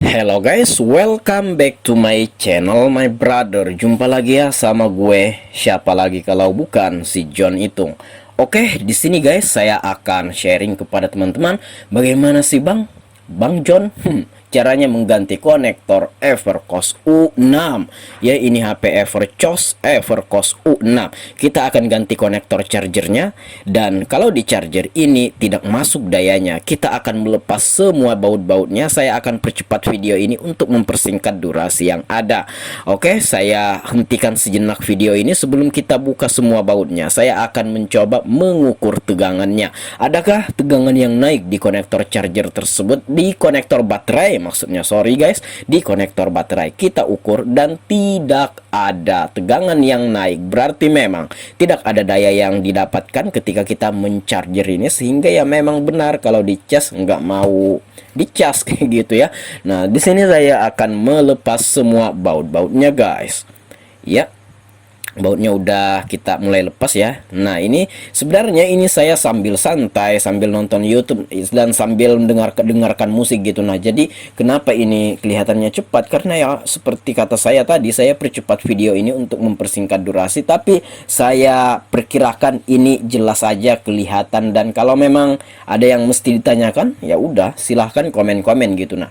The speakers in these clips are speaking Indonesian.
Hello guys, welcome back to my channel, my brother. Jumpa lagi ya sama gue. Siapa lagi kalau bukan si John Itung. Oke, di sini guys saya akan sharing kepada teman-teman bagaimana sih Bang John caranya mengganti konektor Evercost U6. Ya, ini HP Evercost U6. Kita akan ganti konektor chargernya, dan kalau di charger ini tidak masuk dayanya, kita akan melepas semua baut-bautnya. Saya akan percepat video ini untuk mempersingkat durasi yang ada. Oke, saya hentikan sejenak video ini sebelum kita buka semua bautnya. Saya akan mencoba mengukur tegangannya. Adakah tegangan yang naik di konektor charger tersebut, di konektor baterai maksudnya, sorry guys, di konektor baterai kita ukur dan tidak ada tegangan yang naik. Berarti memang tidak ada daya yang didapatkan ketika kita mencharger ini, sehingga ya memang benar kalau dicas nggak mau dicas kayak gitu ya. Nah, di sini saya akan melepas semua baut-bautnya guys. Ya, bautnya udah kita mulai lepas ya. Nah, ini sebenarnya ini saya sambil santai, sambil nonton YouTube dan sambil dengarkan musik gitu. Nah, jadi kenapa ini kelihatannya cepat? Karena ya seperti kata saya tadi, saya percepat video ini untuk mempersingkat durasi, tapi saya perkirakan ini jelas aja kelihatan. Dan kalau memang ada yang mesti ditanyakan, ya udah silahkan komen-komen gitu. Nah,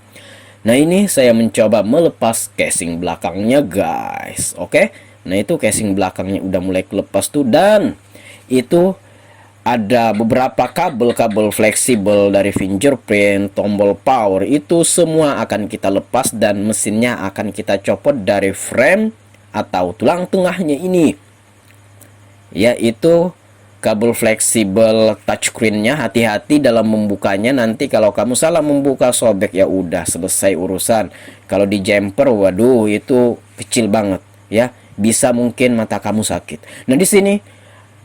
ini saya mencoba melepas casing belakangnya guys. Oke. Nah, itu casing belakangnya udah mulai kelepas tuh, dan itu ada beberapa kabel-kabel fleksibel dari fingerprint, tombol power, itu semua akan kita lepas dan mesinnya akan kita copot dari frame atau tulang tengahnya ini. Yaitu kabel fleksibel touchscreen-nya, hati-hati dalam membukanya. Nanti kalau kamu salah membuka, sobek, ya udah selesai urusan. Kalau di jumper, waduh itu kecil banget ya. Bisa mungkin mata kamu sakit. Nah, di sini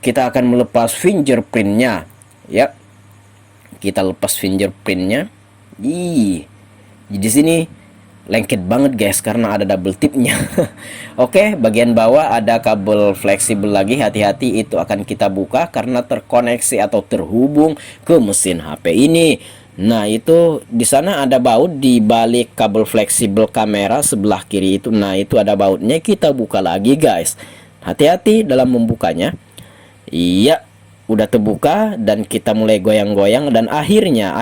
kita akan melepas fingerprintnya ya. Kita lepas fingerprintnya. Di sini lengket banget guys karena ada double tipnya. Oke, bagian bawah ada kabel fleksibel lagi, hati-hati itu akan kita buka karena terkoneksi atau terhubung ke mesin HP ini. Nah, itu di sana ada baut di balik kabel fleksibel kamera sebelah kiri itu. Nah, itu ada bautnya, kita buka lagi guys. Hati-hati dalam membukanya. Iya, udah terbuka dan kita mulai goyang-goyang dan akhirnya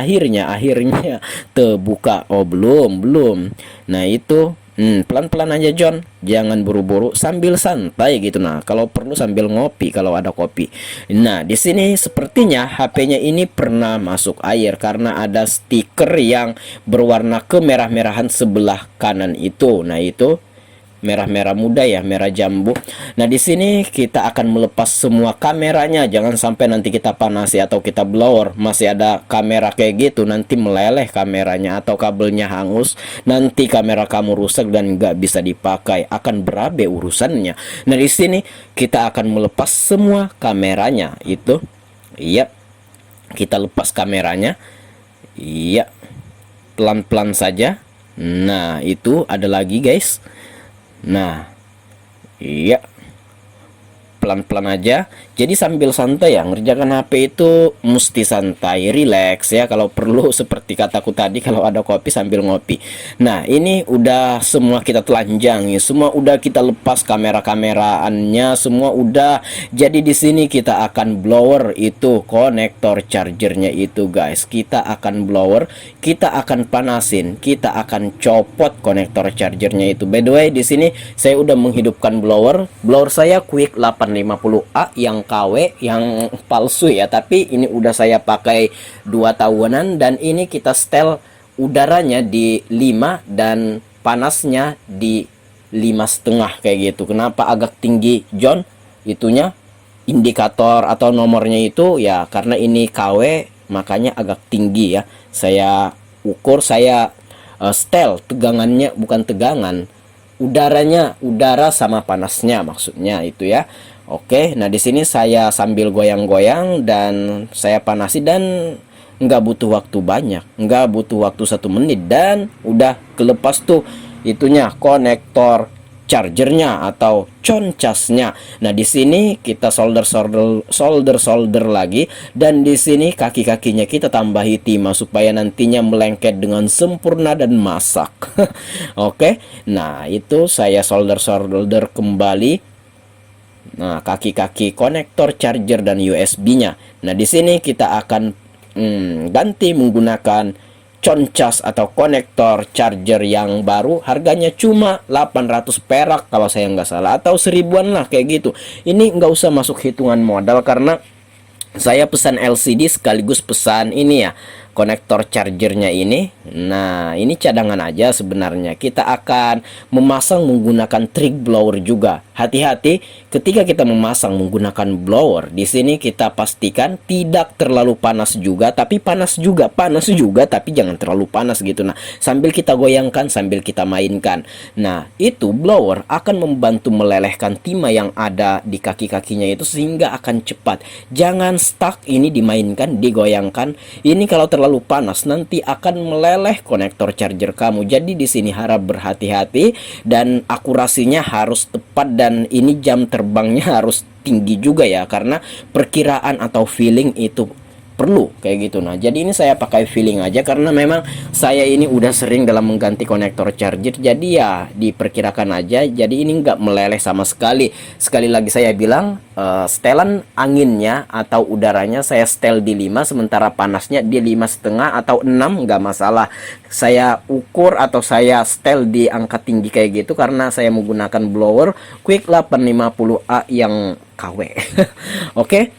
terbuka. Oh, belum. Nah, itu pelan-pelan aja John, jangan buru-buru, sambil santai gitu. Nah, kalau perlu sambil ngopi kalau ada kopi. Nah, di sini sepertinya HP-nya ini pernah masuk air karena ada stiker yang berwarna kemerah-merahan sebelah kanan itu. Nah, itu merah-merah muda ya, merah jambu. Nah, di sini kita akan melepas semua kameranya. Jangan sampai nanti kita panasi atau kita blower masih ada kamera kayak gitu, nanti meleleh kameranya atau kabelnya hangus, nanti kamera kamu rusak dan nggak bisa dipakai, akan berabe urusannya. Nah, di sini kita akan melepas semua kameranya itu. Iya, kita lepas kameranya. Iya, pelan-pelan saja. Nah, itu ada lagi guys. Nah, iya, pelan-pelan aja. Jadi sambil santai ya, ngerjakan HP itu mesti santai, relax ya. Kalau perlu seperti kataku tadi, kalau ada kopi sambil ngopi. Nah, ini udah semua kita telanjangi, semua udah kita lepas kamera-kameraannya, semua udah. Jadi di sini kita akan blower itu konektor chargernya itu guys. Kita akan blower, kita akan panasin, kita akan copot konektor chargernya itu. By the way, di sini saya udah menghidupkan blower. Blower saya Quick 850A yang KW, yang palsu ya, tapi ini udah saya pakai 2 tahunan, dan ini kita setel udaranya di 5 dan panasnya di 5,5 kayak gitu. Kenapa agak tinggi John itunya, indikator atau nomornya itu ya, karena ini KW makanya agak tinggi ya. Saya ukur, saya setel tegangannya, bukan tegangan, udaranya, udara sama panasnya maksudnya itu ya. Oke, nah di sini saya sambil goyang-goyang dan saya panasi, dan nggak butuh waktu banyak, nggak butuh waktu 1 menit, dan udah kelepas tuh itunya konektor chargernya atau concasnya. Nah, di sini kita solder lagi, dan di sini kaki-kakinya kita tambahi timah supaya nantinya melengket dengan sempurna dan masak. Oke. Nah, itu saya solder kembali. Nah, kaki-kaki konektor charger dan USB-nya. Nah, di sini kita akan ganti menggunakan concas atau konektor charger yang baru. Harganya cuma 800 perak kalau saya nggak salah, atau 1000-an lah kayak gitu. Ini nggak usah masuk hitungan modal karena saya pesan LCD sekaligus pesan ini ya, konektor chargernya ini. Nah, ini cadangan aja sebenarnya. Kita akan memasang menggunakan trig blower juga. Hati-hati ketika kita memasang menggunakan blower. Di sini kita pastikan tidak terlalu panas juga, tapi panas juga, tapi jangan terlalu panas gitu. Nah, sambil kita goyangkan, sambil kita mainkan. Nah, itu blower akan membantu melelehkan timah yang ada di kaki-kakinya itu sehingga akan cepat. Jangan stuck ini dimainkan, digoyangkan. Ini kalau terlalu panas nanti akan meleleh konektor charger kamu. Jadi di sini harap berhati-hati dan akurasinya harus tepat, dan ini jam terbangnya harus tinggi juga ya, karena perkiraan atau feeling itu perlu kayak gitu. Nah, jadi ini saya pakai feeling aja karena memang saya ini udah sering dalam mengganti konektor charger, jadi ya diperkirakan aja. Jadi ini nggak meleleh sama sekali. Sekali lagi saya bilang, setelan anginnya atau udaranya saya setel di 5, sementara panasnya di 5,5 atau 6 nggak masalah. Saya ukur atau saya setel di angka tinggi kayak gitu karena saya menggunakan blower Quick 850A yang KW. Oke.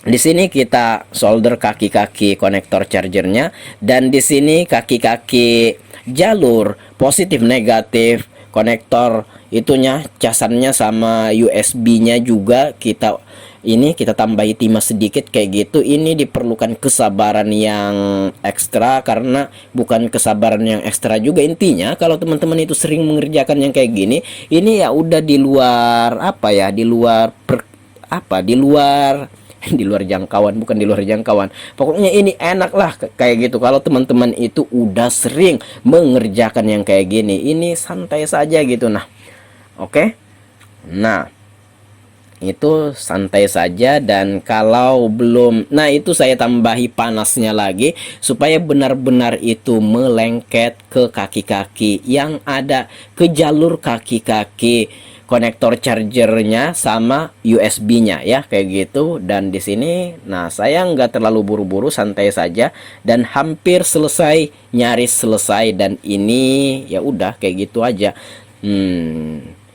Di sini kita solder kaki-kaki konektor chargernya, dan di sini kaki-kaki jalur positif negatif konektor itunya, casannya sama USB-nya juga kita tambahi timah sedikit kayak gitu. Ini diperlukan kesabaran yang ekstra, karena bukan kesabaran yang ekstra juga. Intinya kalau teman-teman itu sering mengerjakan yang kayak gini, ini ya udah di luar di luar jangkauan, bukan di luar jangkauan. Pokoknya ini enak lah kayak gitu. Kalau teman-teman itu udah sering mengerjakan yang kayak gini, ini santai saja gitu. Nah, oke. Nah, itu santai saja. Dan kalau belum, nah itu saya tambahi panasnya lagi supaya benar-benar itu melengket ke kaki-kaki yang ada, ke jalur kaki-kaki konektor chargernya sama USB-nya ya kayak gitu. Dan di sini, nah saya nggak terlalu buru-buru, santai saja, dan hampir selesai, nyaris selesai. Dan ini ya udah kayak gitu aja.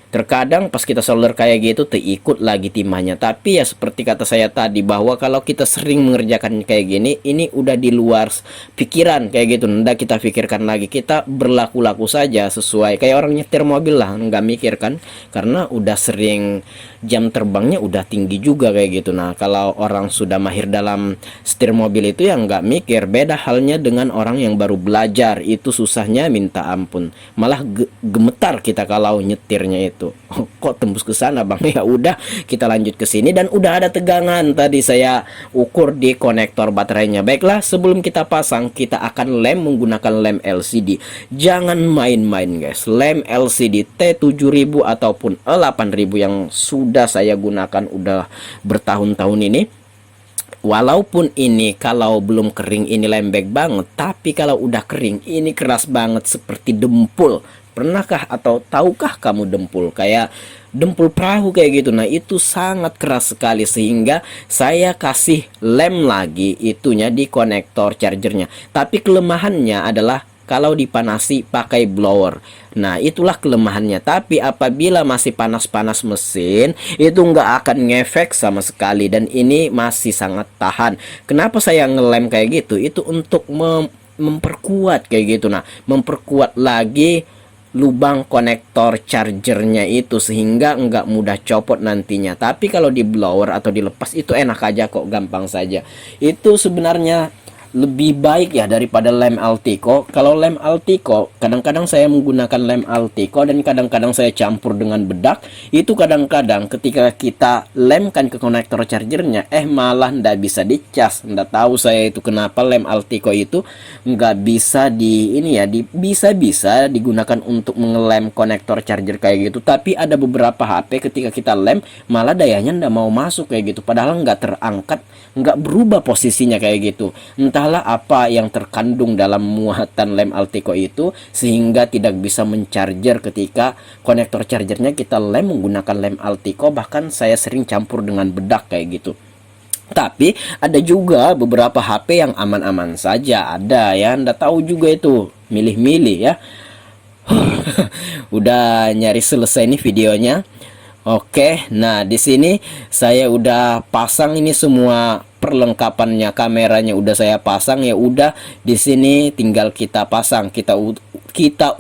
Terkadang pas kita solder kayak gitu terikut lagi timahnya. Tapi ya seperti kata saya tadi, bahwa kalau kita sering mengerjakan kayak gini, ini udah di luar pikiran kayak gitu. Nggak kita pikirkan lagi, kita berlaku-laku saja sesuai kayak orang nyetir mobil lah, nggak mikir kan, karena udah sering, jam terbangnya udah tinggi juga kayak gitu. Nah, kalau orang sudah mahir dalam setir mobil itu ya nggak mikir. Beda halnya dengan orang yang baru belajar, itu susahnya minta ampun, malah gemetar kita kalau nyetirnya itu. Kok tembus ke sana bang? Ya udah, kita lanjut ke sini. Dan udah ada tegangan tadi saya ukur di konektor baterainya. Baiklah, sebelum kita pasang, kita akan lem menggunakan lem LCD. Jangan main-main guys. Lem LCD T7000 ataupun E8000 yang sudah saya gunakan udah bertahun-tahun ini. Walaupun ini kalau belum kering ini lembek banget, tapi kalau udah kering ini keras banget seperti dempul. Pernahkah atau tahukah kamu dempul? Kayak dempul perahu kayak gitu. Nah, itu sangat keras sekali, sehingga saya kasih lem lagi itunya di konektor chargernya. Tapi kelemahannya adalah kalau dipanasi pakai blower. Nah, itulah kelemahannya. Tapi apabila masih panas-panas mesin, itu nggak akan ngefek sama sekali, dan ini masih sangat tahan. Kenapa saya ngelem kayak gitu? Itu untuk memperkuat kayak gitu. Nah, memperkuat lagi lubang konektor chargernya itu sehingga nggak mudah copot nantinya. Tapi kalau di blower atau dilepas itu enak aja kok, gampang saja. Itu sebenarnya lebih baik ya daripada lem Altico. Kalau lem Altico, kadang-kadang saya menggunakan lem Altico dan kadang-kadang saya campur dengan bedak. Itu kadang-kadang ketika kita lemkan ke konektor chargernya, malah ndak bisa dicas. Ndak tahu saya itu kenapa lem Altico itu nggak bisa bisa digunakan untuk mengelem konektor charger kayak gitu. Tapi ada beberapa HP ketika kita lem malah dayanya ndak mau masuk kayak gitu. Padahal nggak terangkat, nggak berubah posisinya kayak gitu. Entahlah apa yang terkandung dalam muatan lem Altico itu sehingga tidak bisa mencarger ketika konektor chargernya kita lem menggunakan lem Altico. Bahkan saya sering campur dengan bedak kayak gitu. Tapi ada juga beberapa HP yang aman-aman saja, ada ya, Anda tahu juga itu, milih-milih ya. Udah nyaris selesai nih videonya. Oke, nah di sini saya udah pasang ini semua perlengkapannya, kameranya udah saya pasang ya. Udah di sini tinggal kita pasang. Kita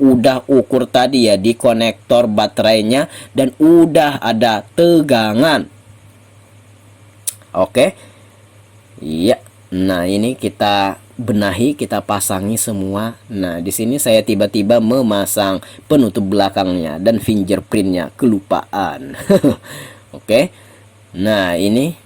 udah ukur tadi ya di konektor baterainya dan udah ada tegangan. Oke. Iya. Nah, ini kita benahi, kita pasangi semua. Nah, di sini saya tiba-tiba memasang penutup belakangnya dan fingerprintnya, kelupaan. Oke. Nah, ini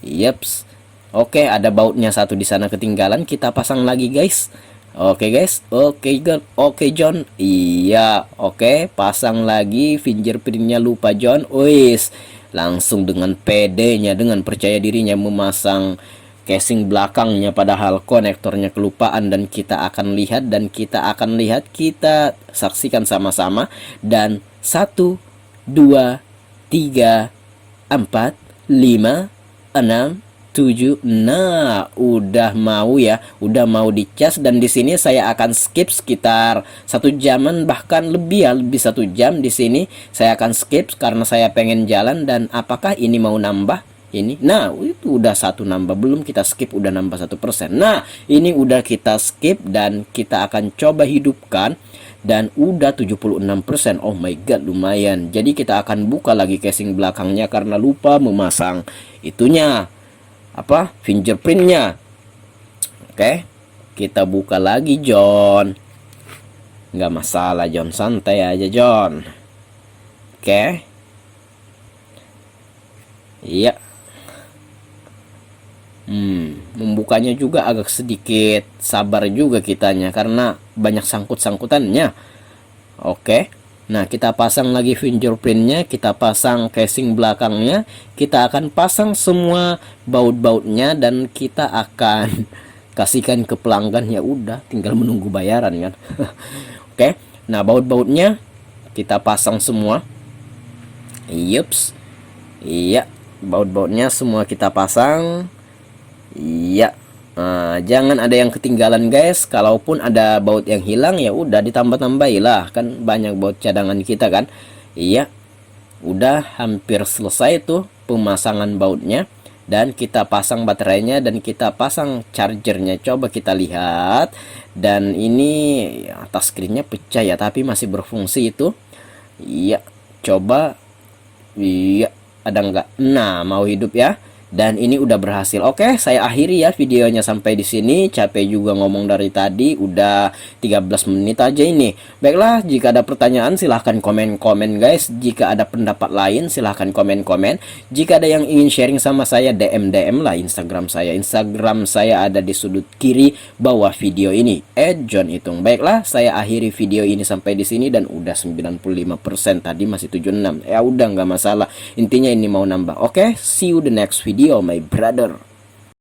yeps. Oke, ada bautnya satu di sana ketinggalan, kita pasang lagi, guys. Oke, guys. Oke, girl. Oke, John. Iya, oke, pasang lagi fingerprintnya, lupa John. Wis. Langsung dengan PD-nya, dengan percaya dirinya memasang casing belakangnya padahal konektornya kelupaan. Dan kita akan lihat kita saksikan sama-sama. Dan 1 2 3 4 5 6 7. Nah, udah mau dicas. Dan di sini saya akan skip sekitar 1 jaman, bahkan lebih 1 jam. Di sini saya akan skip karena saya pengen jalan. Dan apakah ini mau nambah ini? Nah, itu udah 1 nambah, belum kita skip udah nambah 1%. Nah, ini udah kita skip dan kita akan coba hidupkan dan udah 76%. Oh my god, lumayan. Jadi kita akan buka lagi casing belakangnya karena lupa memasang itunya, fingerprintnya. Oke, kita buka lagi, John. Nggak masalah, John, santai aja, John. Oke. Iya. Membukanya juga agak sedikit sabar juga kitanya karena banyak sangkut-sangkutannya. Oke. Nah, kita pasang lagi fingerprintnya, kita pasang casing belakangnya, kita akan pasang semua baut-bautnya dan kita akan kasihkan ke pelanggan. Ya udah, tinggal menunggu bayaran kan. Oke. Nah, baut-bautnya kita pasang semua. Yups. Iya, baut-bautnya semua kita pasang. Iya. Nah, jangan ada yang ketinggalan, guys. Kalaupun ada baut yang hilang ya udah ditambah-tambahilah, kan banyak baut cadangan kita kan. Iya. Udah hampir selesai tuh pemasangan bautnya dan kita pasang baterainya dan kita pasang chargernya. Coba kita lihat. Dan ini atas screennya pecah ya, tapi masih berfungsi itu. Iya. Coba. Iya, ada enggak? Nah, mau hidup ya. Dan ini udah berhasil. Oke, saya akhiri ya videonya sampai di sini. Capek juga ngomong dari tadi, udah 13 menit aja ini. Baiklah, jika ada pertanyaan silahkan komen-komen, guys. Jika ada pendapat lain silahkan komen-komen. Jika ada yang ingin sharing sama saya, DM lah Instagram saya. Instagram saya ada di sudut kiri bawah video ini, @johnitung. Baiklah, saya akhiri video ini sampai di sini dan udah 95%, tadi masih 76. Ya udah nggak masalah. Intinya ini mau nambah. Oke, see you the next video, my brother.